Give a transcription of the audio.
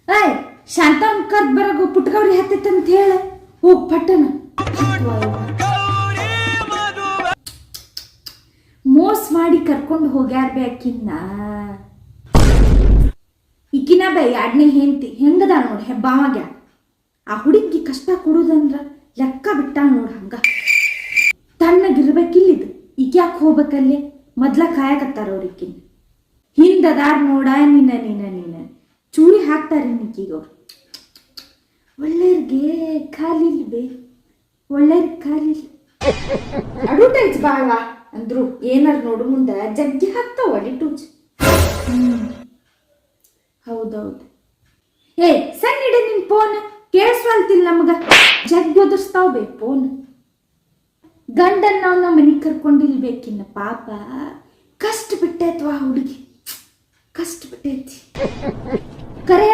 ಏಯ್ ಶಾಂತ ಕರ್ದ್ ಬರಾಗ ಪುಟ್ಗವ್ರಿ ಹತ್ತೈತಂತ ಹೇಳ ಹೋಗ್ ಪಟ್ಟಣ. ಮೋಸ ಮಾಡಿ ಕರ್ಕೊಂಡು ಹೋಗ್ಯಾರ ಬೇಕಿನ್ನ ಈಕಿನ ಬೈ ಎರಡನೇ ಹೆಂಡತಿ ಹೆಂಗದ ನೋಡಿ ಹೆಬ್ಬಾವಾಗ. ಆ ಹುಡುಗಿ ಕಷ್ಟ ಕೊಡುದಂದ್ರ ಲೆಕ್ಕ ಬಿಟ್ಟ ನೋಡ್ ಹಂಗ ತಣ್ಣಗಿರ್ಬೇಕಿಲ್ಲಿದ್. ಈಗ್ಯಾಕೆ ಹೋಗ್ಬೇಕಲ್ಲಿ ಮೊದ್ಲ ಕಾಯಕತ್ತಾರ ಅವ್ರಿಕಿನ್ ಹಿಂದದಾರ್ ನೋಡ. ನೀನ ನೀನ ನೀನ ಚೂರಿ ಹಾಕ್ತಾರ ನಿಕ್ಕೀಗವ್ರು. ಒಳ್ಳೆಯರ್ಗೆ ಖಾಲಿಲ್ ಬೇ ಒಳ್ಳೆಯರ್ ಖಾಲಿಲ್ ಅಡ್ವರ್ಟೈಸ್ ಬಾಳ್ವಾ ಅಂದ್ರು ಏನಾರು ನೋಡು ಮುಂದೆ ಜಗ್ಗಿ ಹಾಕ್ತಾವ ಡಿಟೂಚ್. ಹೌದೌದು. ಏ ಸಣ್ಣ ಇಡ ನಿನ್ ಫೋನ್ ಕೇಳಿಸ್ವಲ್ತಿಲ್ಲ ನಮಗ. ಜಗ್ಗಿ ಒದರ್ಸ್ತಾವ್ ಬೇ ಫೋನ್. ಗಂಡನ್ ನಾವು ನಮ್ಮ ಮನೆಗೆ ಕರ್ಕೊಂಡಿಲ್ಬೇಕಿನ್ನ ಪಾಪ. ಕಷ್ಟ ಬಿಟ್ಟೈತ್ವಾ ಹುಡುಗಿ, ಕಷ್ಟ ಬಿಟ್ಟೈತಿ ಕರೆ.